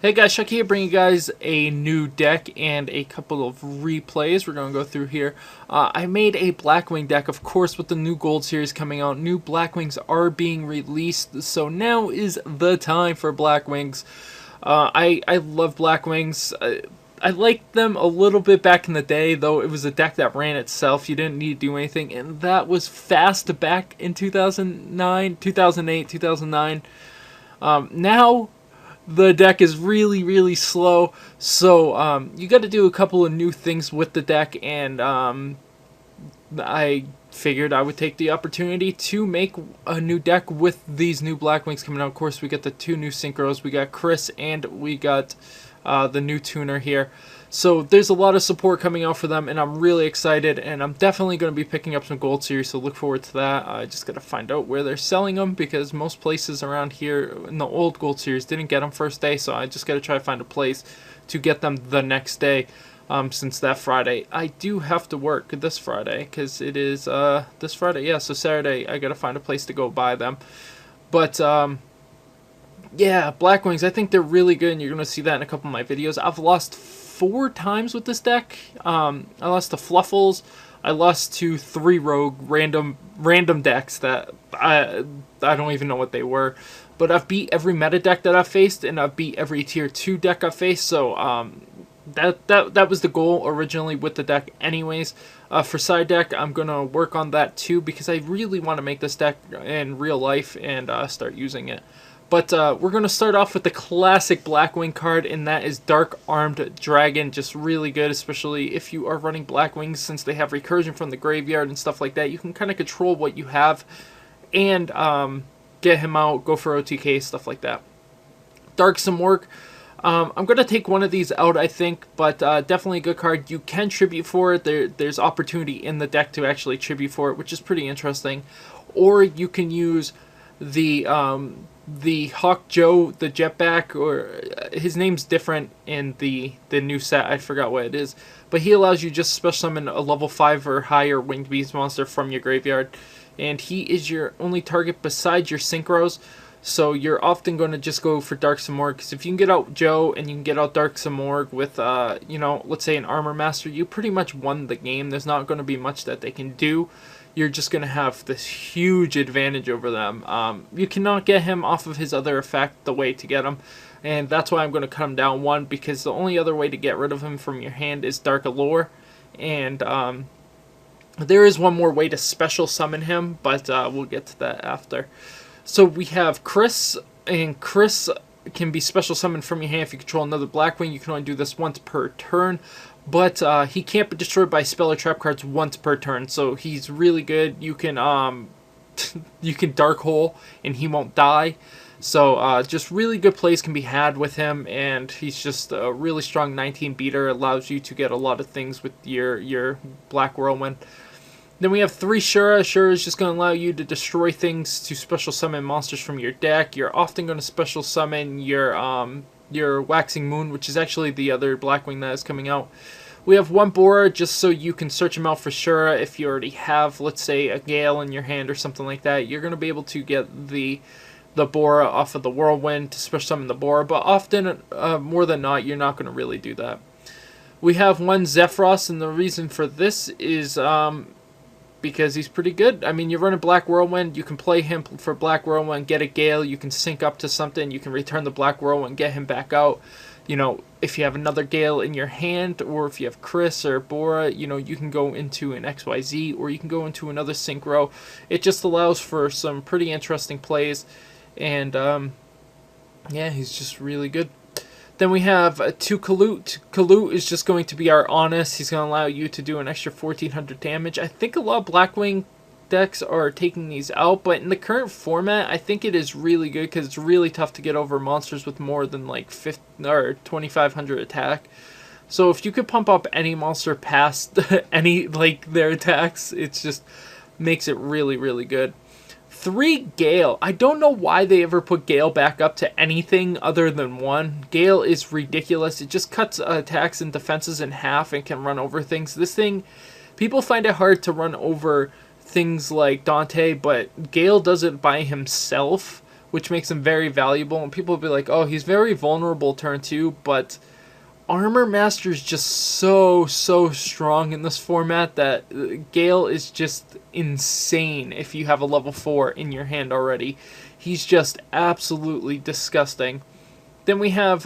Hey guys, Chuck here, bringing you guys a new deck and a couple of replays. We're going to go through here. I made a Blackwing deck, of course, with the new Gold Series coming out. New Blackwings are being released, so now is the time for Blackwings. I love Blackwings. I liked them a little bit back in the day, though it was a deck that ran itself. You didn't need to do anything, and that was fast back in 2009, 2008, 2009. Now the deck is really slow, so you got to do a couple of new things with the deck, and I figured I would take the opportunity to make a new deck with these new Blackwings coming out. Of course, we got the two new synchros. We got Chris and we got the new tuner here. So there's a lot of support coming out for them, and I'm really excited, and I'm definitely going to be picking up some Gold Series, so look forward to that. I just got to find out where they're selling them, because most places around here in the old Gold Series didn't get them first day, so I just got to try to find a place to get them the next day, since that Friday. I do have to work this Friday, because it is this Friday, yeah, so Saturday I got to find a place to go buy them. But yeah, Blackwings, I think they're really good, and you're going to see that in a couple of my videos. I've lost 4 times with this deck. I lost to Fluffles. I lost to 3 rogue random decks that I don't even know what they were. But I've beat every meta deck that I've faced, and I've beat every tier 2 deck I've faced. So that was the goal originally with the deck anyways. For side deck, I'm going to work on that too, because I really want to make this deck in real life and start using it. But we're going to start off with the classic Blackwing card, and that is Dark Armed Dragon. Just really good, especially if you are running Blackwings, since they have recursion from the graveyard and stuff like that. You can kind of control what you have and get him out, go for OTK, stuff like that. Dark Samorg. I'm going to take one of these out, I think, but definitely a good card. You can tribute for it. There's opportunity in the deck to actually tribute for it, which is pretty interesting. Or you can use the Hawk Joe, the Jetback, or his name's different in the new set. I forgot what it is, but he allows you just special summon a level 5 or higher winged beast monster from your graveyard, and he is your only target besides your synchros. So you're often going to just go for Dark Samorg, because if you can get out Joe and you can get out Dark Samorg with you know, let's say an Armor Master, you pretty much won the game. There's not going to be much that they can do. You're just going to have this huge advantage over them. You cannot get him off of his other effect, the way to get him, and that's why I'm going to cut him down 1, because the only other way to get rid of him from your hand is Dark Allure, and there is one more way to special summon him, but we'll get to that after. So we have Chris, and Chris can be special summoned from your hand if you control another Blackwing. You can only do this once per turn. But he can't be destroyed by spell or trap cards once per turn, so he's really good. You can you can Dark Hole and he won't die. So just really good plays can be had with him, and he's just a really strong 19 beater. Allows you to get a lot of things with your Black Whirlwind. Then we have 3 Shura. Shura is just going to allow you to destroy things to special summon monsters from your deck. You're often going to special summon your Waxing Moon, which is actually the other Blackwing that is coming out. We have 1 Bora, just so you can search him out for Shura. If you already have, let's say, a Gale in your hand or something like that, you're going to be able to get the Bora off of the Whirlwind to special summon the Bora, but often, more than not, you're not going to really do that. We have 1 Zephyros, and the reason for this is because he's pretty good. I mean, you're running Black Whirlwind, you can play him for Black Whirlwind, get a Gale, you can sync up to something, you can return the Black Whirlwind, get him back out. You know, if you have another Gale in your hand, or if you have Chris or Bora, you know, you can go into an XYZ, or you can go into another Synchro. It just allows for some pretty interesting plays, and yeah, he's just really good. Then we have 2 Kalut. Kalut is just going to be our Honest. He's going to allow you to do an extra 1400 damage. I think a lot of Blackwing decks are taking these out, but in the current format, I think it is really good, because it's really tough to get over monsters with more than like 50 or 2500 attack. So if you could pump up any monster past any like their attacks, it's just makes it really good. 3 Gale. I don't know why they ever put Gale back up to anything other than 1. Gale is ridiculous. It just cuts attacks and defenses in half and can run over things. This thing, people find it hard to run over things like Dante, but Gale does it by himself which makes him very valuable. And people will be like, oh, he's very vulnerable turn 2, but Armor Master is just so strong in this format that Gale is just insane if you have a level 4 in your hand already. He's just absolutely disgusting. Then we have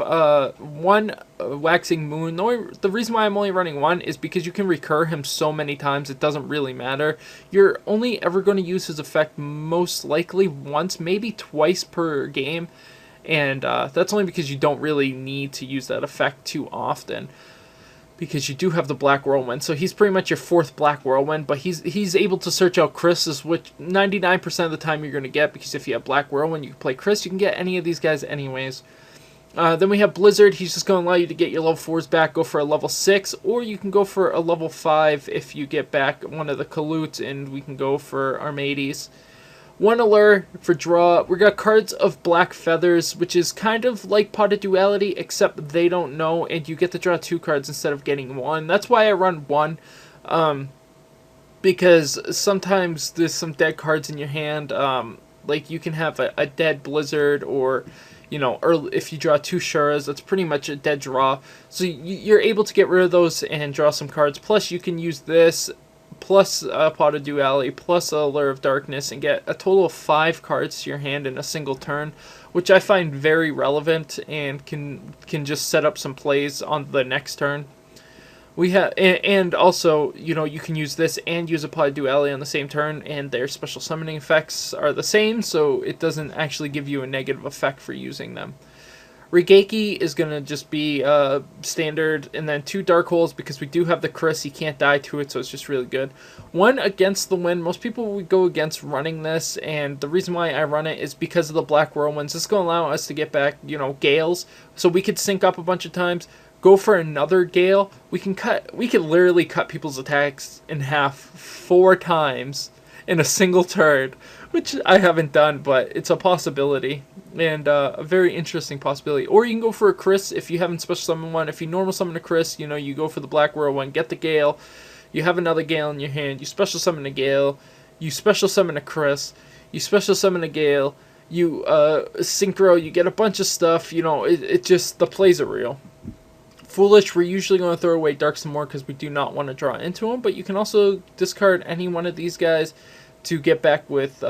one Waxing Moon. The reason why I'm only running one is because you can recur him so many times it doesn't really matter. You're only ever going to use his effect most likely once, maybe twice per game. And that's only because you don't really need to use that effect too often, because you do have the Black Whirlwind. So he's pretty much your 4th Black Whirlwind, but he's able to search out Chris's, which 99% of the time you're going to get, because if you have Black Whirlwind, you can play Chris. You can get any of these guys anyways. Then we have Blizzard. He's just going to allow you to get your level 4s back, go for a level 6, or you can go for a level 5 if you get back one of the Kalutes, and we can go for Armades. One Allure for draw. We got cards of Black Feathers, which is kind of like Pot of Duality, except they don't know, and you get to draw 2 cards instead of getting 1. That's why I run 1, because sometimes there's some dead cards in your hand. Like you can have a dead Blizzard, or you know, or if you draw 2 Shuras, that's pretty much a dead draw. So you're able to get rid of those and draw some cards. Plus, you can use this, plus a Pot of Duality, plus a Allure of Darkness, and get a total of 5 cards to your hand in a single turn, which I find very relevant and can just set up some plays on the next turn. We have, and also, you know, you can use this and use a Pot of Duality on the same turn, and their special summoning effects are the same, so it doesn't actually give you a negative effect for using them. Regeki is going to just be standard, and then 2 Dark Holes, because we do have the Chris, he can't die to it, so it's just really good. 1 Against the Wind. Most people would go against running this, and the reason why I run it is because of the Black Whirlwinds. This is going to allow us to get back, you know, Gales, so we could sync up a bunch of times, go for another Gale. We can literally cut people's attacks in half 4 times in a single turn, which I haven't done, but it's a possibility, and a very interesting possibility. Or you can go for a Chris if you haven't special summoned one. If you normal summon a Chris, you know, you go for the Black Whirlwind, get the Gale, you have another Gale in your hand, you special summon a Gale, you special summon a Chris, you special summon a Gale, you synchro, you get a bunch of stuff, you know, it just, the plays are real. Foolish, we're usually going to throw away Dark some more because we do not want to draw into them, but you can also discard any one of these guys to get back with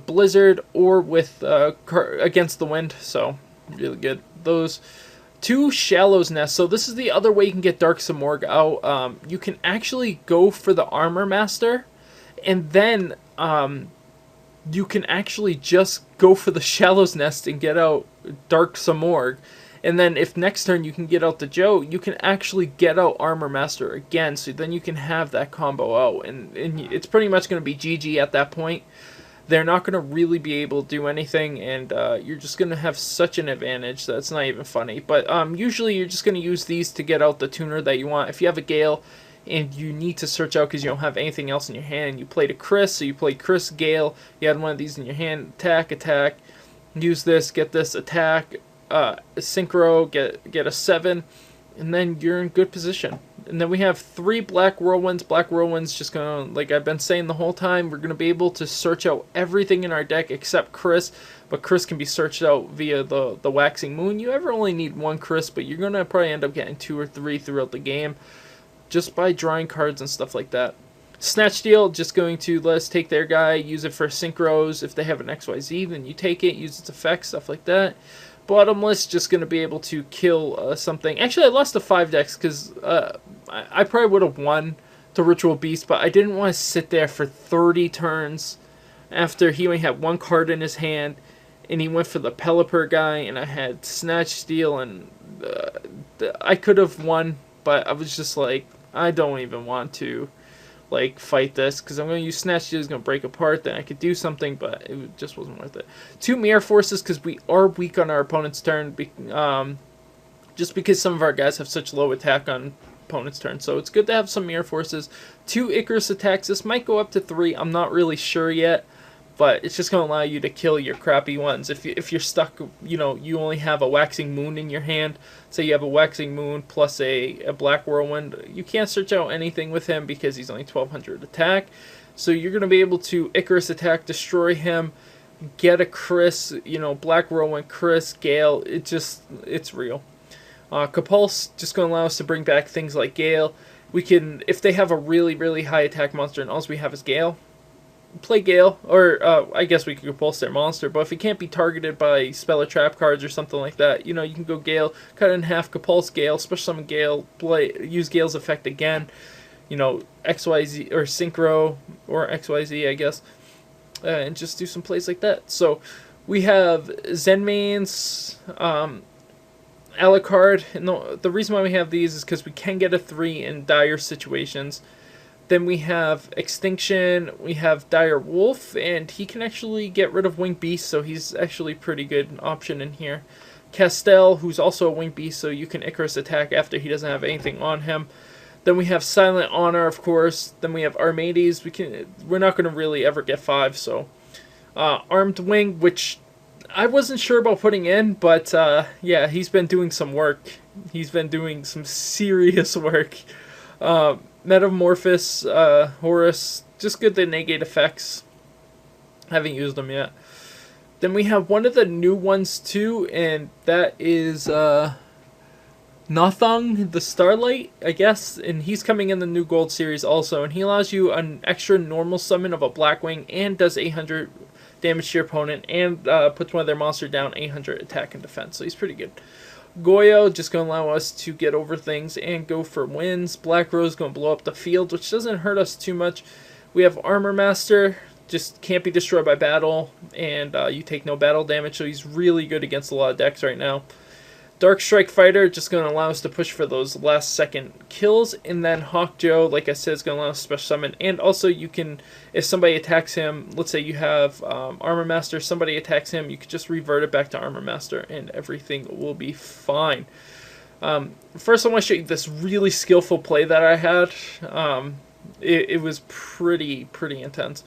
Blizzard or with Against the Wind, so really good. Those 2 Shallows Nest. So this is the other way you can get Dark Samorg out. You can actually go for the Armor Master, and then you can actually just go for the Shallows Nest and get out Dark Samorg. And then if next turn you can get out the Joe, you can actually get out Armor Master again, so then you can have that combo out. And it's pretty much going to be GG at that point. They're not going to really be able to do anything, and you're just going to have such an advantage that it's not even funny. But usually you're just going to use these to get out the tuner that you want. If you have a Gale and you need to search out because you don't have anything else in your hand, you played a Chris, so you played Chris, Gale, you had one of these in your hand, attack, use this, get this, attack, synchro, get a 7, and then you're in good position. And then we have 3 Black Whirlwinds. Black Whirlwinds just gonna, like I've been saying the whole time, we're gonna be able to search out everything in our deck except Chris, but Chris can be searched out via the Waxing Moon. You ever only need 1 Chris, but you're gonna probably end up getting 2 or 3 throughout the game just by drawing cards and stuff like that. Snatch Steal, just going to let us take their guy, use it for synchros. If they have an XYZ, then you take it, use its effects, stuff like that. Bottomless, just going to be able to kill something. Actually, I lost to 5 decks because I probably would have won to Ritual Beast, but I didn't want to sit there for 30 turns after he only had 1 card in his hand, and he went for the Pelipper guy, and I had Snatch Steal, and I could have won, but I was just like, I don't even want to like fight this because I'm going to use Snatch Steal. It's going to break apart, then I could do something, but it just wasn't worth it. 2 Mirror Forces because we are weak on our opponent's turn, just because some of our guys have such low attack on opponent's turn, so it's good to have some Mirror Forces. 2 Icarus Attacks. This might go up to 3, I'm not really sure yet, but it's just going to allow you to kill your crappy ones. If you're stuck, you know, you only have a Waxing Moon in your hand, say you have a Waxing Moon plus a Black Whirlwind, you can't search out anything with him because he's only 1200 attack. So you're going to be able to Icarus Attack, destroy him, get a Chris, Black Rowan, Chris, Gale. It's real. Capulse just going to allow us to bring back things like Gale. We can, if they have a really, really high attack monster and all we have is Gale, play Gale, or I guess we could Compulse their monster, but if it can't be targeted by spell or trap cards or something like that, you can go Gale, cut it in half, Compulse Gale, special summon Gale, use Gale's effect again, XYZ, or Synchro, or XYZ, I guess, and just do some plays like that. So we have Zenmain's, Alucard, and the reason why we have these is because we can get a 3 in dire situations. Then we have Extinction, we have Dire Wolf, and he can actually get rid of Winged Beast, so he's actually a pretty good option in here. Castell, who's also a Winged Beast, so you can Icarus attack after he doesn't have anything on him. Then we have Silent Honor, of course. Then we have Armades. We're not going to really ever get 5, so... Armed Wing, which I wasn't sure about putting in, but yeah, he's been doing some work. He's been doing some serious work. Metamorphosis, Horus, just good to negate effects. Haven't used them yet. Then we have one of the new ones too, and that is Nothung, the Starlight, I guess, and he's coming in the new Gold Series also, and he allows you an extra normal summon of a Blackwing and does 800 damage to your opponent and puts one of their monsters down 800 attack and defense, so he's pretty good. Goyo, just going to allow us to get over things and go for wins. Black Rose going to blow up the field, which doesn't hurt us too much. We have Armor Master, just can't be destroyed by battle, and you take no battle damage, so he's really good against a lot of decks right now. Dark Strike Fighter, just going to allow us to push for those last second kills. And then Hawk Joe, like I said, is going to allow us to special summon. And also you can, if somebody attacks him, let's say you have Armor Master, somebody attacks him, you could just revert it back to Armor Master and everything will be fine. First I want to show you this really skillful play that I had. It was pretty intense.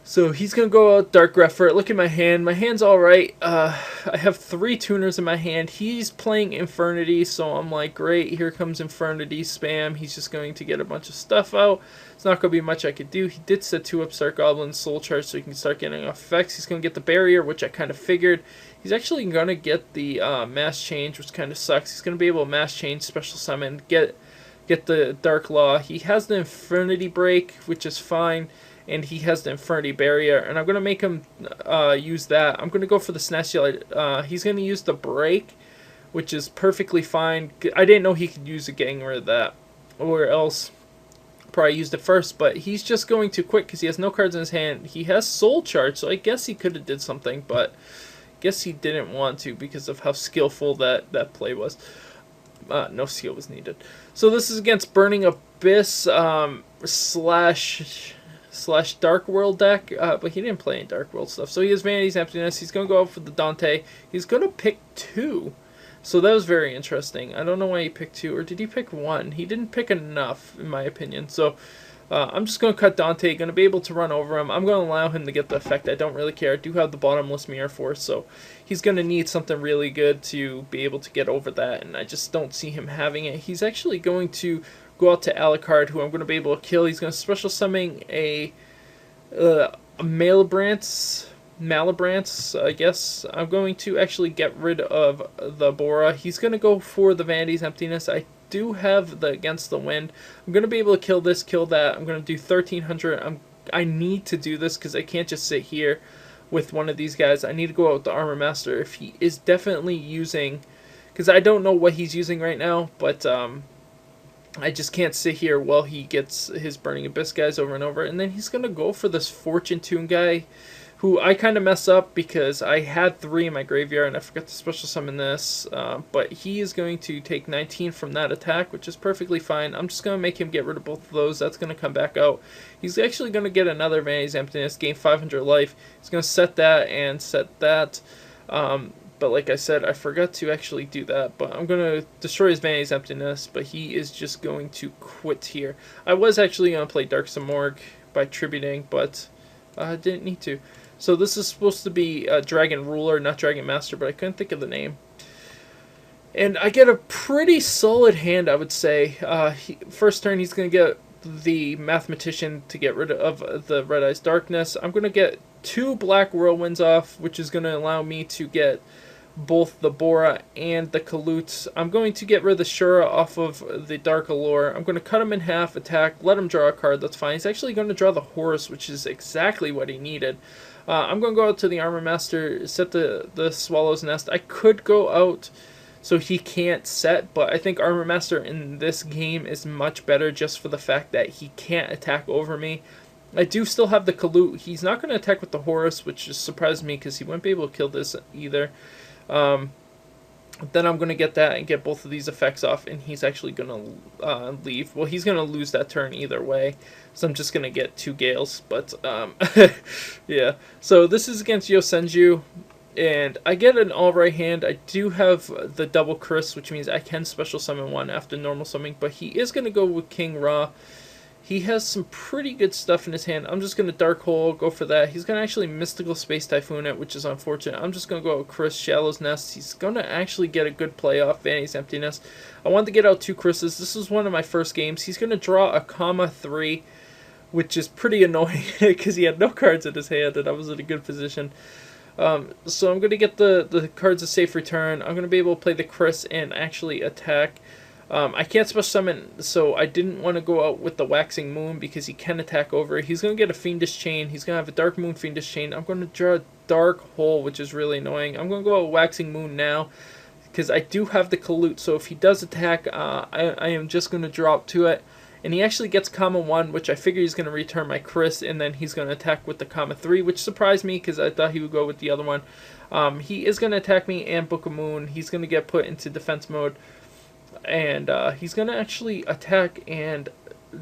So he's going to go out Dark Grepher. Look at my hand. My hand's alright. I have 3 tuners in my hand. He's playing Infernity, so I'm like, great, here comes Infernity spam. He's just going to get a bunch of stuff out. It's not going to be much I could do. He did set 2 Upstart Goblins Soul Charge so he can start getting off effects. He's going to get the Barrier, which I kind of figured. He's actually going to get the Mass Change, which kind of sucks. He's going to be able to Mass Change, Special Summon, get the Dark Law. He has the Infernity Break, which is fine. And he has the Infernity Barrier, and I'm going to make him use that. I'm going to go for the Celestial. He's going to use the Break, which is perfectly fine. I didn't know he could use it getting rid of that, or else probably used it first, but he's just going to quit because he has no cards in his hand. He has Soul Charge, so I guess he could have did something, but I guess he didn't want to because of how skillful that play was. No skill was needed. So this is against Burning Abyss slash Dark World deck, but he didn't play any Dark World stuff. So he has Vanity's Emptiness. He's going to go out for the Dante. He's going to pick 2. So that was very interesting. I don't know why he picked 2, or did he pick 1? He didn't pick enough, in my opinion. So I'm just going to cut Dante. Going to be able to run over him. I'm going to allow him to get the effect. I don't really care. I do have the bottomless Mirror Force, so he's going to need something really good to be able to get over that, and I just don't see him having it. He's actually going to go out to Alucard, who I'm going to be able to kill. He's going to special summon a Malabrance, I guess. I'm going to actually get rid of the Bora. He's going to go for the Vanity's Emptiness. I do have the Against the Wind. I'm going to be able to kill this, kill that. I'm going to do 1300. I need to do this because I can't just sit here with one of these guys. I need to go out with the Armor Master if he is definitely using, because I don't know what he's using right now, but I just can't sit here while he gets his Burning Abyss guys over and over. And then he's going to go for this Fortune Tune guy, who I kind of mess up because I had 3 in my graveyard and I forgot to special summon this. But he is going to take 19 from that attack, which is perfectly fine. I'm just going to make him get rid of both of those. That's going to come back out. He's actually going to get another Vanity's Emptiness, gain 500 life. He's going to set that and set that. But like I said, I forgot to actually do that. But I'm going to destroy his Vanity's Emptiness, but he is just going to quit here. I was actually going to play Dark Samorg by tributing, but I didn't need to. So this is supposed to be Dragon Ruler, not Dragon Master, but I couldn't think of the name. And I get a pretty solid hand, I would say. First turn, he's going to get the Mathematician to get rid of the Red Eyes Darkness. I'm going to get 2 Black Whirlwinds off, which is going to allow me to get both the Bora and the Kalutes. I'm going to get rid of the Shura off of the Dark Allure. I'm going to cut him in half, attack, let him draw a card. That's fine. He's actually going to draw the Horus, which is exactly what he needed. I'm going to go out to the Armor Master, set the Swallow's Nest. I could go out so he can't set, but I think Armor Master in this game is much better just for the fact that he can't attack over me. I do still have the Kalute. He's not going to attack with the Horus, which just surprised me because he wouldn't be able to kill this either. Then I'm going to get that and get both of these effects off, and he's actually going to leave. Well, he's going to lose that turn either way, so I'm just going to get 2 Gales. But, yeah. So this is against Yosenju, and I get an alright hand. I do have the double Chris, which means I can special summon 1 after normal summoning, but he is going to go with King Ra. He has some pretty good stuff in his hand. I'm just going to Dark Hole, go for that. He's going to actually Mystical Space Typhoon it, which is unfortunate. I'm just going to go with Chris, Shallow's Nest. He's going to actually get a good play off Vanity's Emptiness. I wanted to get out 2 Chris's. This is one of my first games. He's going to draw a comma 3, which is pretty annoying because he had no cards in his hand and I was in a good position. So I'm going to get the cards of Safe Return. I'm going to be able to play the Chris and actually attack. I can't special summon, so I didn't want to go out with the Waxing Moon because he can attack over. He's going to get a Fiendish Chain. He's going to have a Dark Moon Fiendish Chain. I'm going to draw a Dark Hole, which is really annoying. I'm going to go out with Waxing Moon now because I do have the Kalute. So if he does attack, I am just going to drop to it. And he actually gets comma 1, which I figure he's going to return my Chris, and then he's going to attack with the comma 3, which surprised me because I thought he would go with the other one. He is going to attack me and Book of Moon. He's going to get put into defense mode. And he's going to actually attack and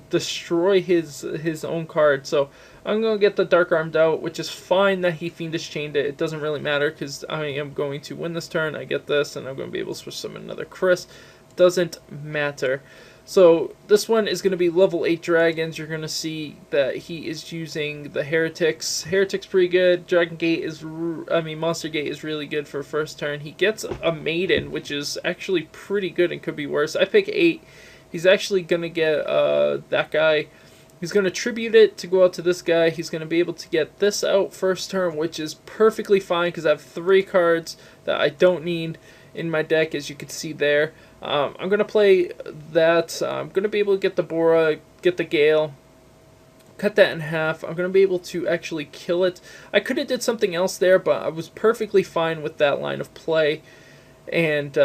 destroy his own card. So I'm going to get the Dark Armed out, which is fine that he Fiendish Chained it. It doesn't really matter because I am going to win this turn. I get this, and I'm going to be able to switch summon another Chris. Doesn't matter. So this one is going to be level 8 dragons. You're going to see that he is using the Heretics. Heretics pretty good. Dragon Gate is, Monster Gate is really good for first turn. He gets a Maiden, which is actually pretty good and could be worse. I pick 8. He's actually going to get that guy. He's going to tribute it to go out to this guy. He's going to be able to get this out first turn, which is perfectly fine because I have 3 cards that I don't need in my deck, as you can see there. I'm going to play that. I'm going to be able to get the Bora, get the Gale, cut that in half. I'm going to be able to actually kill it. I could have did something else there, but I was perfectly fine with that line of play. And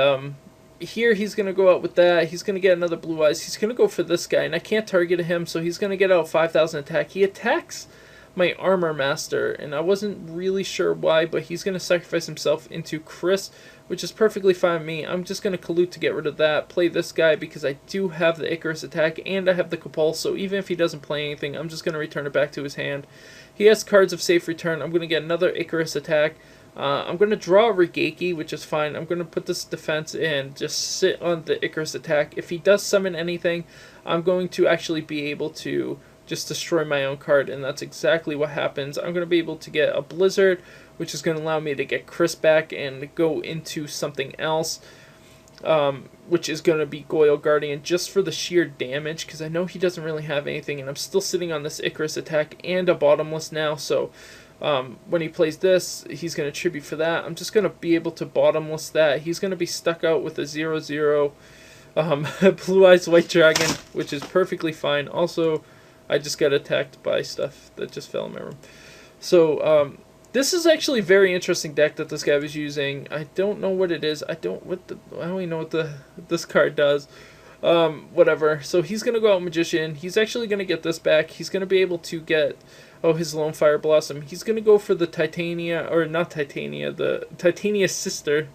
here he's going to go out with that. He's going to get another Blue Eyes. He's going to go for this guy, and I can't target him, so he's going to get out 5,000 attack. He attacks my Armor Master, and I wasn't really sure why, but he's going to sacrifice himself into Chris, which is perfectly fine with me. I'm just going to Kalute to get rid of that, play this guy because I do have the Icarus attack and I have the Capul, so even if he doesn't play anything, I'm just going to return it back to his hand. He has cards of Safe Return. I'm going to get another Icarus attack. I'm going to draw a Regeki, which is fine. I'm going to put this defense in, just sit on the Icarus attack. If he does summon anything, I'm going to actually be able to just destroy my own card, and that's exactly what happens. I'm going to be able to get a Blizzard, which is going to allow me to get Chris back and go into something else, which is going to be Goyle Guardian, just for the sheer damage, because I know he doesn't really have anything, and I'm still sitting on this Icarus attack and a Bottomless now, so when he plays this, he's going to tribute for that. I'm just going to be able to Bottomless that. He's going to be stuck out with a 0/0 Blue Eyes White Dragon, which is perfectly fine. Also, I just got attacked by stuff that just fell in my room. So, this is actually a very interesting deck that this guy was using. I don't know what it is. I don't even know what this card does. Whatever. So he's gonna go out Magician. He's actually gonna get this back. He's gonna be able to get his Lone Fire Blossom. He's gonna go for the Titania, or not Titania, the Titania Sister.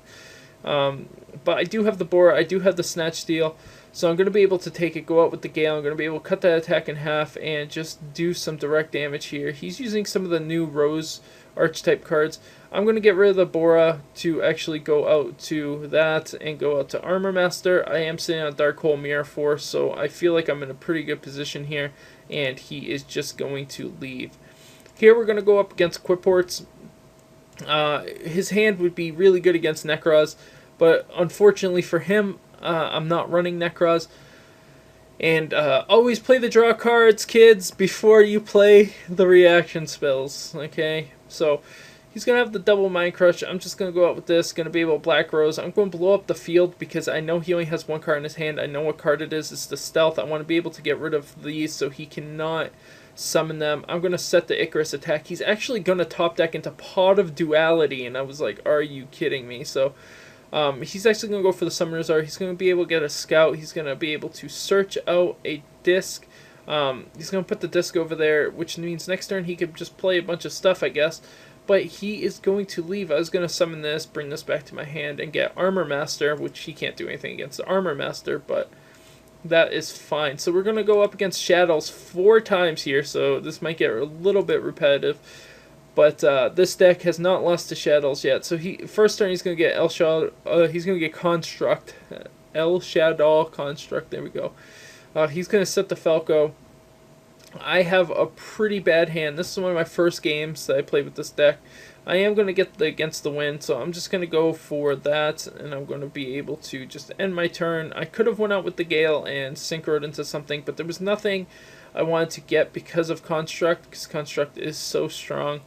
But I do have the Bora. I do have the Snatch Steel. So I'm going to be able to take it, go out with the Gale. I'm going to be able to cut that attack in half and just do some direct damage here. He's using some of the new Rose Archetype cards. I'm going to get rid of the Bora to actually go out to that and go out to Armor Master. I am sitting on Dark Hole Mirror Force, so I feel like I'm in a pretty good position here. And he is just going to leave. Here we're going to go up against Quiports. His hand would be really good against Necros, but unfortunately for him, I'm not running Necros. And always play the draw cards, kids, before you play the reaction spells, okay? So he's going to have the double Mind Crush. I'm just going to go out with this. Going to be able to Black Rose. I'm going to blow up the field because I know he only has one card in his hand. I know what card it is. It's the Stealth. I want to be able to get rid of these so he cannot summon them. I'm going to set the Icarus attack. He's actually going to top deck into Pot of Duality. And I was like, are you kidding me? So he's actually going to go for the Summoner's Art. He's going to be able to get a Scout. He's going to be able to search out a disc. He's going to put the disc over there, which means next turn he could just play a bunch of stuff, I guess. But he is going to leave. I was going to summon this, bring this back to my hand, and get Armor Master, which he can't do anything against the Armor Master, but that is fine. So we're going to go up against Shadows 4 times here, so this might get a little bit repetitive. But this deck has not lost to Shadows yet. So first turn he's going to get he's going to get Construct. El Shadow Construct, there we go. He's going to set the Falco. I have a pretty bad hand. This is one of my first games that I played with this deck. I am going to get the Against the Wind, so I'm just going to go for that, and I'm going to be able to just end my turn. I could have went out with the Gale and synchroed into something, but there was nothing I wanted to get because of Construct, because Construct is so strong.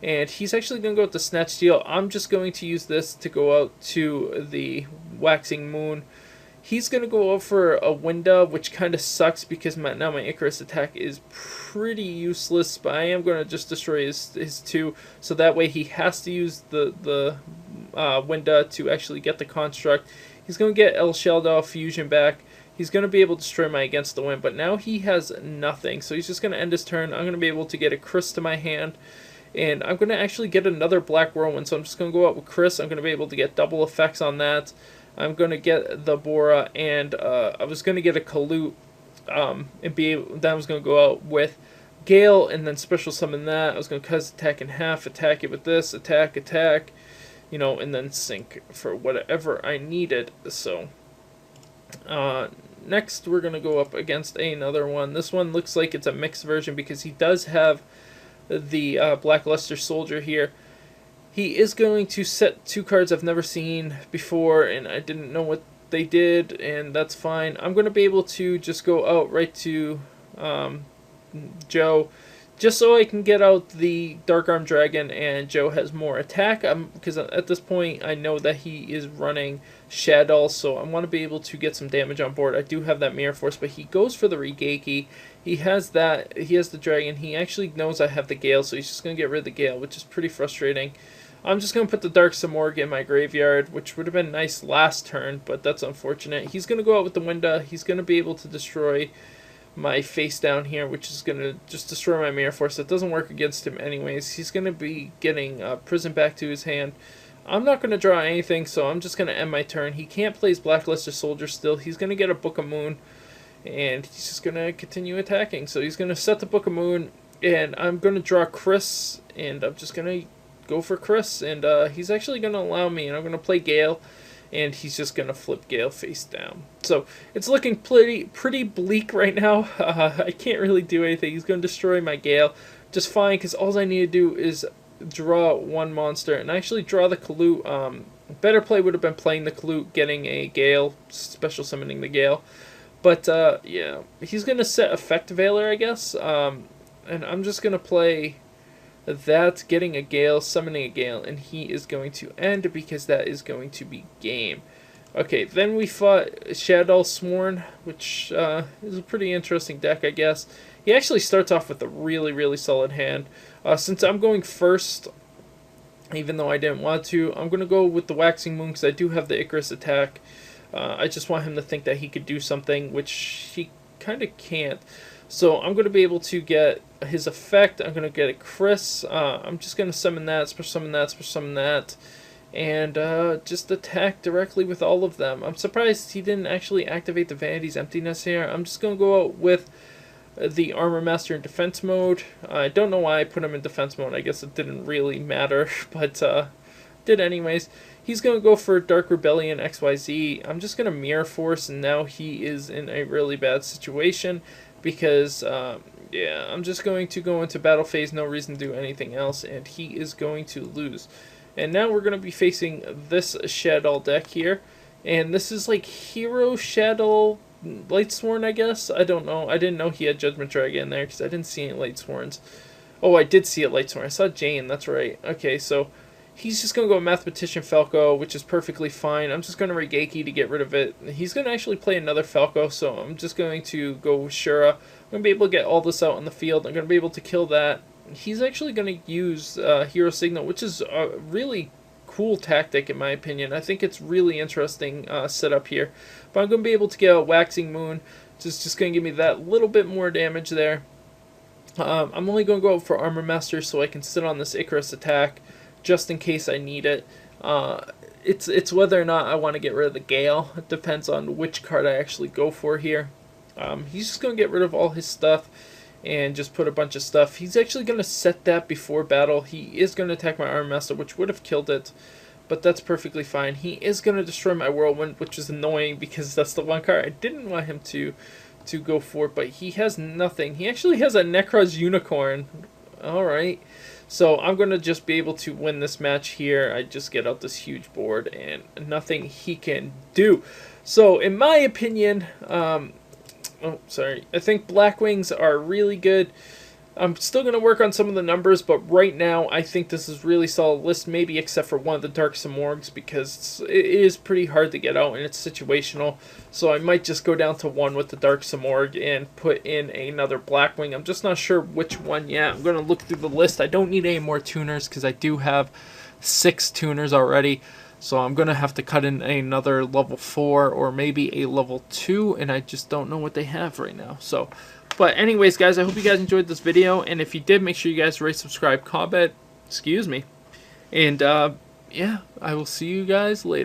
And he's actually going to go with the Snatch Steel. I'm just going to use this to go out to the Waxing Moon. He's going to go out for a Winda, which kind of sucks because now my Icarus attack is pretty useless. But I am going to just destroy his 2. So that way he has to use the Winda to actually get the Construct. He's going to get El Sheldon Fusion back. He's going to be able to destroy my Against the Wind. But now he has nothing. So he's just going to end his turn. I'm going to be able to get a Chris to my hand. And I'm going to actually get another Black Whirlwind. So I'm just going to go out with Chris. I'm going to be able to get double effects on that. I'm going to get the Bora, and I was going to get a Kalute, then I was going to go out with Gale, and then special summon that. I was going to cut his attack in half, attack it with this, attack, and then sync for whatever I needed. So, next we're going to go up against another one. This one looks like it's a mixed version because he does have the Black Luster Soldier here. He is going to set 2 cards I've never seen before, and I didn't know what they did, and that's fine. I'm going to be able to just go out right to Joe, just so I can get out the Dark Arm Dragon, and Joe has more attack. Because at this point, I know that he is running Shadow, so I want to be able to get some damage on board. I do have that Mirror Force, but he goes for the Regeki. He has that. He has the Dragon. He actually knows I have the Gale, so he's just going to get rid of the Gale, which is pretty frustrating. I'm just going to put the Dark Samorg in my graveyard, which would have been nice last turn, but that's unfortunate. He's going to go out with the Winda. He's going to be able to destroy my face down here, which is going to just destroy my Mirror Force. That doesn't work against him anyways. He's going to be getting Prison back to his hand. I'm not going to draw anything, so I'm just going to end my turn. He can't play his Black Luster Soldier still. He's going to get a Book of Moon, and he's just going to continue attacking. So he's going to set the Book of Moon, and I'm going to draw Chris, and I'm just going to go for Chris, and he's actually going to allow me, and I'm going to play Gale, and he's just going to flip Gale face down. So it's looking pretty bleak right now. I can't really do anything. He's going to destroy my Gale just fine, because all I need to do is draw 1 monster, and actually draw the Kalute. Better play would have been playing the Kalute, getting a Gale, special summoning the Gale. But yeah, he's going to set Effect Veiler, I guess, and I'm just going to play that, getting a Gale, summoning a Gale, and he is going to end because that is going to be game. Okay, then we fought Shadow Sworn, which is a pretty interesting deck, I guess. He actually starts off with a really solid hand. Since I'm going first, even though I didn't want to, I'm going to go with the Waxing Moon because I do have the Icarus attack. I just want him to think that he could do something, which he kind of can't. So I'm going to be able to get his effect. I'm going to get a Chris. I'm just going to summon that, special summon that, special summon that, and just attack directly with all of them. I'm surprised he didn't actually activate the Vanity's Emptiness here. I'm just going to go out with the Armor Master in defense mode. I don't know why I put him in defense mode. I guess it didn't really matter, but did anyways. He's going to go for Dark Rebellion XYZ. I'm just going to Mirror Force, and now he is in a really bad situation because, yeah, I'm just going to go into battle phase, no reason to do anything else, and he is going to lose. And now we're going to be facing this Shadow deck here, and this is like Hero Shadow Lightsworn, I guess. I don't know. I didn't know he had Judgment Dragon in there because I didn't see any Lightsworns. Oh, I did see a Lightsworn. I saw Jane. That's right. Okay, so he's just going to go Mathematician Falco, which is perfectly fine. I'm just going to Regeki to get rid of it. He's going to actually play another Falco, so I'm just going to go with Shura. I'm going to be able to get all this out on the field. I'm going to be able to kill that. He's actually going to use Hero Signal, which is a really cool tactic in my opinion. I think it's really interesting setup here. But I'm going to be able to get a Waxing Moon, which is just going to give me that little bit more damage there. I'm only going to go for Armor Master so I can sit on this Icarus attack just in case I need it. It's whether or not I want to get rid of the Gale. It depends on which card I actually go for here. He's just going to get rid of all his stuff and just put a bunch of stuff. He's actually going to set that before battle. He is going to attack my Armor Master, which would have killed it, but that's perfectly fine. He is going to destroy my Whirlwind, which is annoying because that's the one card I didn't want him to go for, but he has nothing. He actually has a Necros Unicorn. Alright, so I'm going to just be able to win this match here. I just get out this huge board and nothing he can do. So in my opinion, I think Blackwings are really good. I'm still going to work on some of the numbers, but right now I think this is really solid list, maybe except for one of the Dark Simorgs, because it is pretty hard to get out and it's situational. So I might just go down to one with the Dark Simorg and put in another Blackwing. I'm just not sure which one yet. I'm going to look through the list. I don't need any more tuners because I do have 6 tuners already. So I'm going to have to cut in another level 4 or maybe a level 2, and I just don't know what they have right now. So, but anyways, guys, I hope you guys enjoyed this video, and if you did, make sure you guys rate, subscribe, comment, and yeah, I will see you guys later.